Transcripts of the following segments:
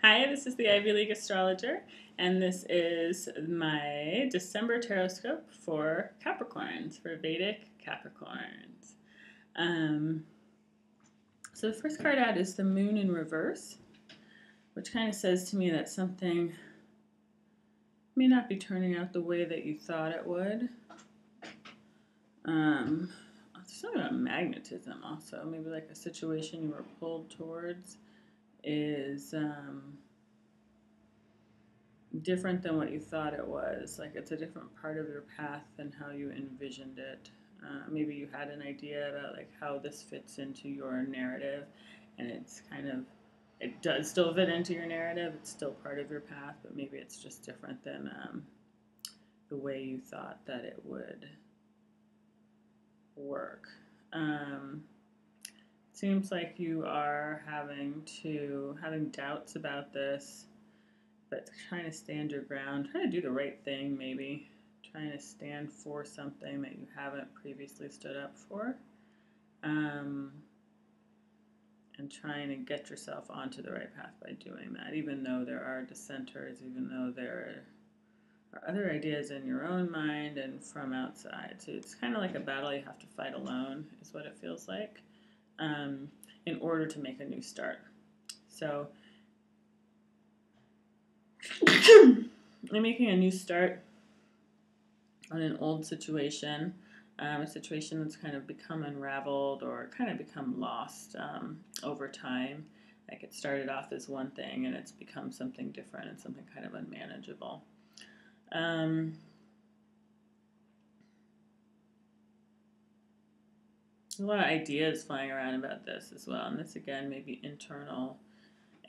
Hi, this is the Ivy League Astrologer, and this is my December Tarot for Capricorns, for Vedic Capricorns. Um, so the first card out is the Moon in Reverse, which kind of says to me that something may not be turning out the way that you thought it would. There's something about magnetism also, maybe like a situation you were pulled towards is different than what you thought it was. Like it's a different part of your path than how you envisioned it. Maybe you had an idea about like how this fits into your narrative, and it's kind of it does still fit into your narrative. It's still part of your path, but maybe it's just different than the way you thought that it would work. Seems like you are having doubts about this, but trying to stand your ground, trying to do the right thing, maybe trying to stand for something that you haven't previously stood up for, and trying to get yourself onto the right path by doing that, even though there are dissenters, even though there are other ideas in your own mind and from outside. So it's kind of like a battle you have to fight alone, is what it feels like, in order to make a new start. So I'm making a new start on an old situation, a situation that's kind of become unraveled or kind of become lost over time. Like it started off as one thing and it's become something different and something kind of unmanageable. There's a lot of ideas flying around about this as well, and this again may be internal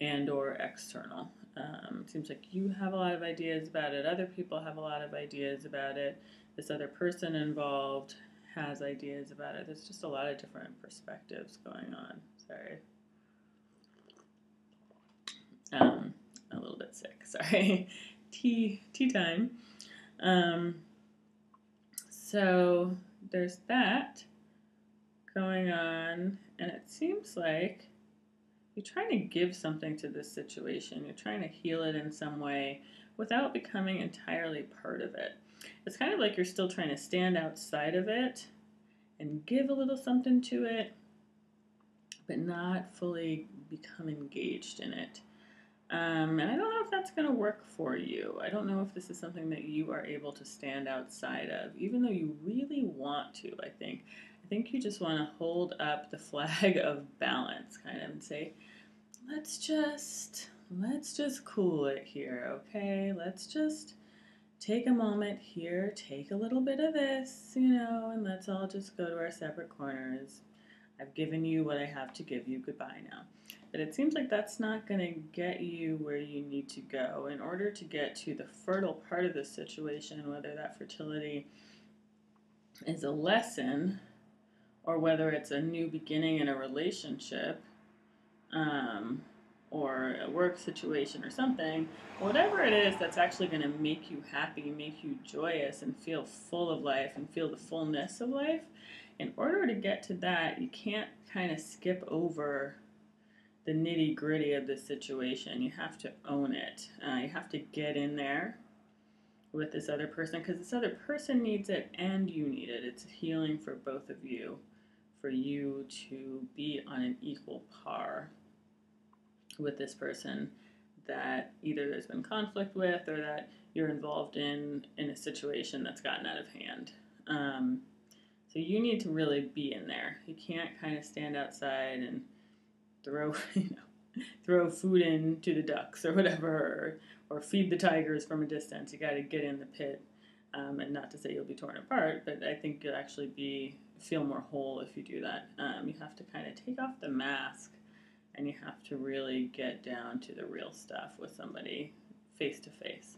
and or external. It seems like you have a lot of ideas about it. Other people have a lot of ideas about it. This other person involved has ideas about it. There's just a lot of different perspectives going on. Sorry. A little bit sick. Sorry. Tea time. So there's that going on, and it seems like you're trying to give something to this situation. You're trying to heal it in some way without becoming entirely part of it. It's kind of like you're still trying to stand outside of it and give a little something to it, but not fully become engaged in it. And I don't know if that's going to work for you. I don't know if this is something that you are able to stand outside of, even though you really want to, I think. I think you just want to hold up the flag of balance, kind of, and say, let's just cool it here, okay? Let's just take a moment here, take a little bit of this, and let's all just go to our separate corners. I've given you what I have to give you. Goodbye now. But it seems like that's not going to get you where you need to go. In order to get to the fertile part of the situation, whether that fertility is a lesson or whether it's a new beginning in a relationship, or a work situation or something, whatever it is that's actually going to make you happy, make you joyous, and feel full of life and feel the fullness of life, in order to get to that, you can't kind of skip over the nitty gritty of the situation. You have to own it. You have to get in there with this other person because this other person needs it and you need it. It's healing for both of you, for you to be on an equal par with this person that either there's been conflict with or that you're involved in a situation that's gotten out of hand. So you need to really be in there. You can't kind of stand outside and throw food into the ducks or whatever, or feed the tigers from a distance. You got to get in the pit, and not to say you'll be torn apart, but I think you'll actually feel more whole if you do that. You have to kind of take off the mask, and you have to really get down to the real stuff with somebody face to face.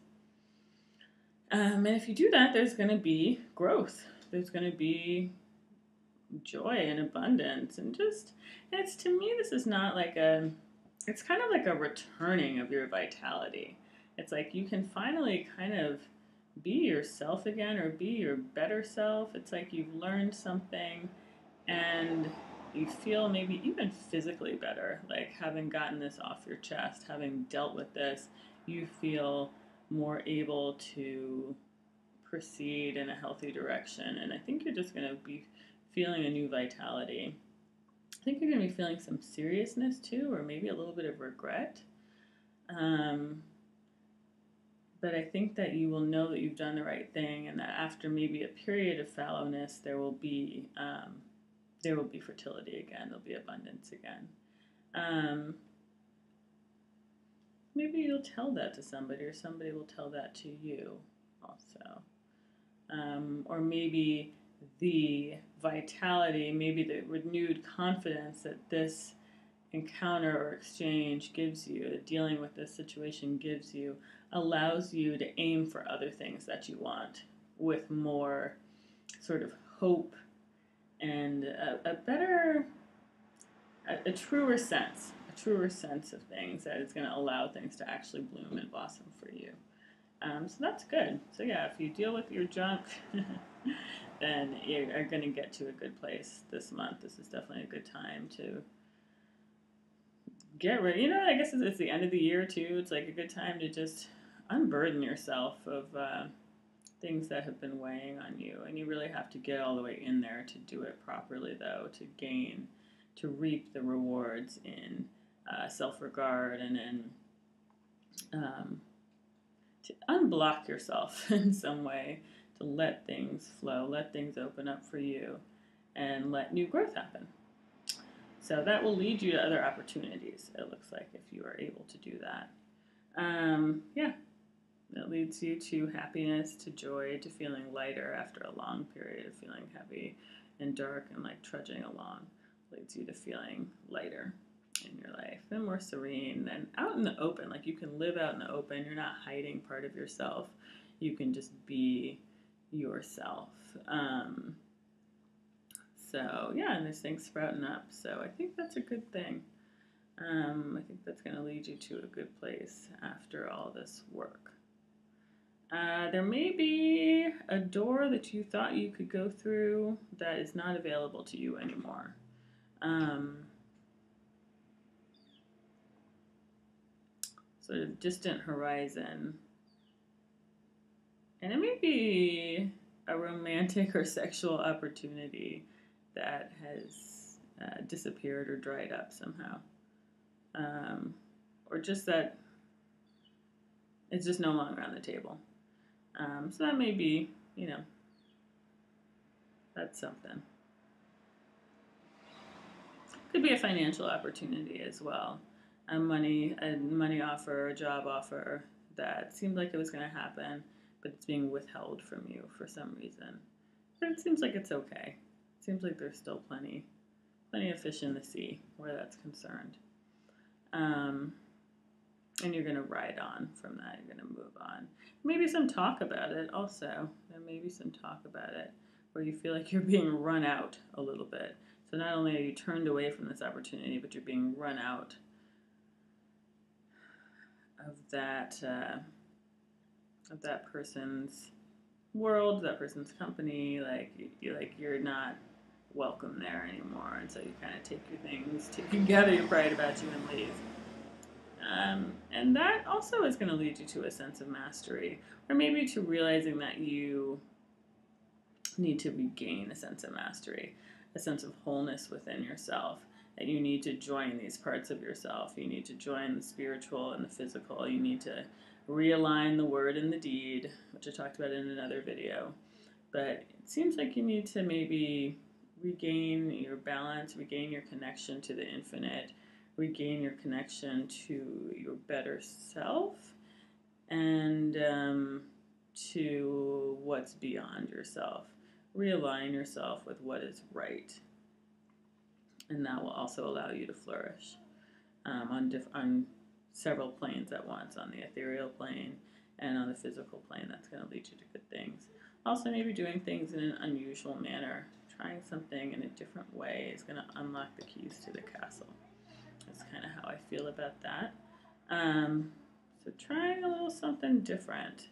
And if you do that, there's going to be growth. There's going to be joy and abundance, and it's, to me, this is not like it's kind of like a returning of your vitality. It's like you can finally kind of be yourself again or be your better self. It's like you've learned something and you feel maybe even physically better, like having gotten this off your chest, having dealt with this, you feel more able to proceed in a healthy direction. And I think you're just going to be feeling a new vitality. I think you're going to be feeling some seriousness too, or maybe a little bit of regret. But I think that you will know that you've done the right thing, and that after maybe a period of fallowness, there will be fertility again. There'll be abundance again. Maybe you'll tell that to somebody, or somebody will tell that to you also. Or maybe the vitality, maybe the renewed confidence that this encounter or exchange gives you, dealing with this situation gives you, allows you to aim for other things that you want with more sort of hope and a truer sense of things that is going to allow things to actually bloom and blossom for you. So that's good. So yeah, if you deal with your junk, then you are going to get to a good place this month. This is definitely a good time to get rid. I guess it's the end of the year too. It's like a good time to just unburden yourself of things that have been weighing on you. And you really have to get all the way in there to do it properly, though, to reap the rewards in self-regard and in to unblock yourself in some way, to let things flow, let things open up for you, and let new growth happen. So that will lead you to other opportunities, it looks like, if you are able to do that. That leads you to happiness, to joy, to feeling lighter after a long period of feeling heavy and dark and like trudging along. Leads you to feeling lighter in your life and more serene and out in the open. Like you can live out in the open. You're not hiding part of yourself. You can just be yourself. And there's things sprouting up. So I think that's a good thing. I think that's going to lead you to a good place after all this work. There may be a door that you thought you could go through that is not available to you anymore. Sort of distant horizon. And it may be a romantic or sexual opportunity that has disappeared or dried up somehow. Or just that it's just no longer on the table. So that may be, that's something. Could be a financial opportunity as well. A money offer, a job offer that seemed like it was going to happen, but it's being withheld from you for some reason. But it seems like it's okay. It seems like there's still plenty of fish in the sea where that's concerned. And you're going to ride on from that. You're going to move on. Maybe some talk about it also. There may be some talk about it where you feel like you're being run out a little bit. So not only are you turned away from this opportunity, but you're being run out of that person's world, that person's company. You're not welcome there anymore, and so you kind of take your things, gather your pride about you, and leave. And that also is going to lead you to a sense of mastery, or maybe to realizing that you need to regain a sense of mastery, a sense of wholeness within yourself, that you need to join these parts of yourself. You need to join the spiritual and the physical. You need to realign the word and the deed, which I talked about in another video. But it seems like you need to maybe regain your balance, regain your connection to the infinite, regain your connection to your better self, and to what's beyond yourself. Realign yourself with what is right. And that will also allow you to flourish on several planes at once, on the ethereal plane and on the physical plane. That's going to lead you to good things. Also, maybe doing things in an unusual manner, trying something in a different way is going to unlock the keys to the castle. That's kind of how I feel about that. So trying a little something different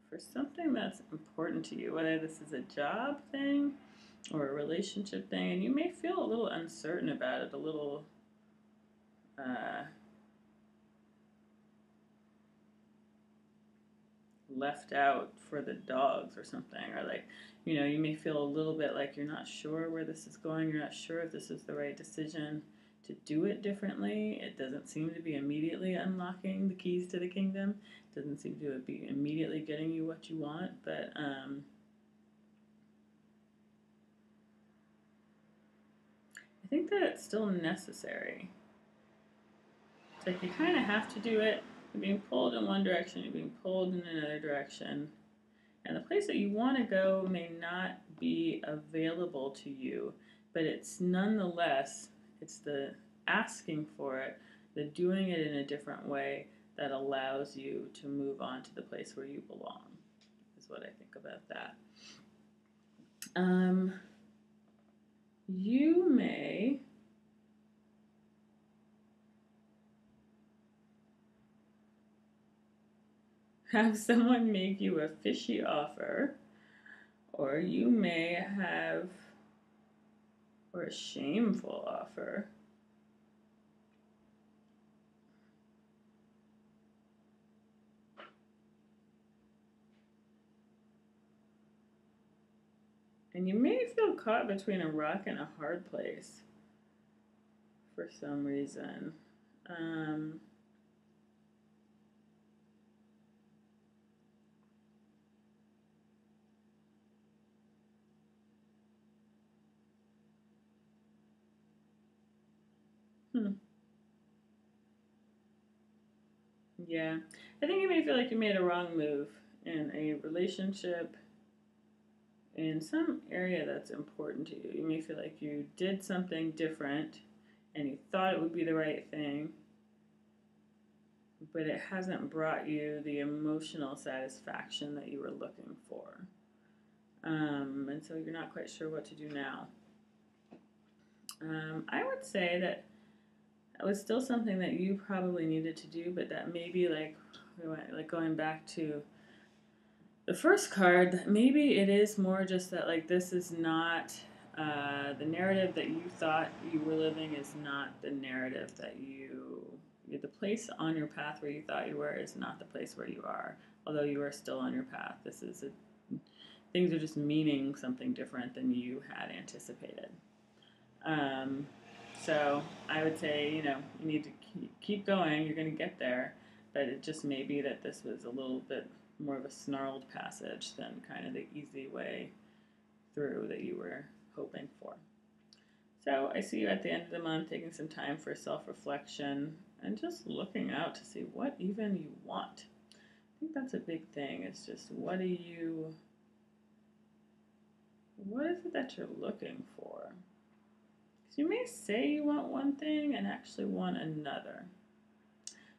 for something that's important to you, whether this is a job thing, or a relationship thing, and you may feel a little uncertain about it, a little uh, left out for the dogs or something, or like, you may feel a little bit like you're not sure where this is going, you're not sure if this is the right decision to do it differently. It doesn't seem to be immediately unlocking the keys to the kingdom. It doesn't seem to be immediately getting you what you want, but I think that it's still necessary. It's like you kind of have to do it. You're being pulled in one direction, you're being pulled in another direction. And the place that you want to go may not be available to you, but it's nonetheless, it's the asking for it, the doing it in a different way that allows you to move on to the place where you belong, is what I think about that. You may have someone make you a fishy offer, or you may have, or a shameful offer. And you may feel caught between a rock and a hard place for some reason. Hmm. Yeah. I think you may feel like you made a wrong move in a relationship, in some area that's important to you. You may feel like you did something different and you thought it would be the right thing, but it hasn't brought you the emotional satisfaction that you were looking for. And so you're not quite sure what to do now. I would say that it was still something that you probably needed to do, but that maybe like going back to the first card, that maybe it is more just that like this is not the narrative that you thought you were living is not the narrative that the place on your path where you thought you were is not the place where you are, although you are still on your path. Things are just meaning something different than you had anticipated. So I would say, you need to keep going. You're going to get there, but it just may be that this was a little bit more of a snarled passage than kind of the easy way through that you were hoping for. So I see you at the end of the month taking some time for self-reflection and just looking out to see what even you want. I think that's a big thing. It's just what is it that you're looking for? Because you may say you want one thing and actually want another.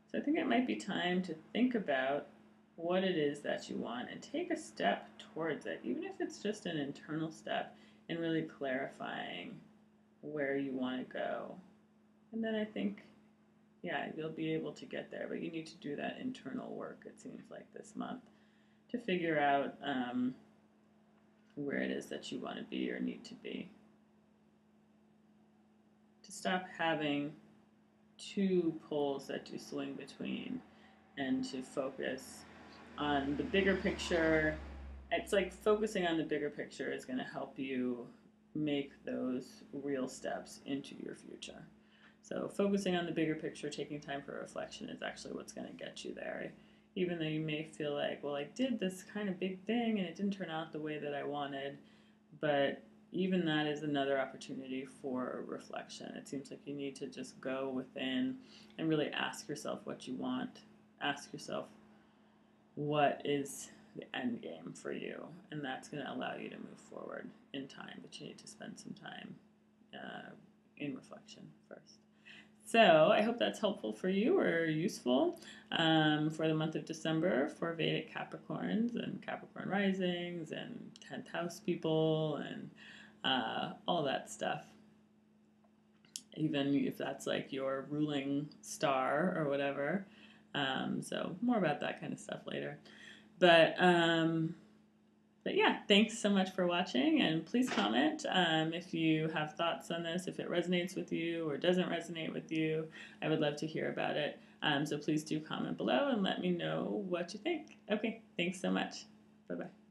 So I think it might be time to think about what it is that you want and take a step towards it, even if it's just an internal step, and really clarifying where you want to go. And then I think, yeah, you'll be able to get there, but you need to do that internal work, it seems like, this month to figure out where it is that you want to be or need to be. To stop having two poles that you swing between and to focus on the bigger picture. It's like focusing on the bigger picture is going to help you make those real steps into your future. So focusing on the bigger picture, taking time for reflection is actually what's going to get you there. Even though you may feel like, well, I did this kind of big thing and it didn't turn out the way that I wanted, but even that is another opportunity for reflection. It seems like you need to just go within and really ask yourself what you want. Ask yourself what is the end game for you, and that's going to allow you to move forward in time, but you need to spend some time in reflection first. So I hope that's helpful for you or useful for the month of December for Vedic Capricorns and Capricorn risings and 10th house people and all that stuff. Even if that's like your ruling star or whatever. So more about that kind of stuff later. But But yeah, thanks so much for watching, and please comment if you have thoughts on this, if it resonates with you or doesn't resonate with you. I would love to hear about it. So please do comment below and let me know what you think. Okay, thanks so much. Bye-bye.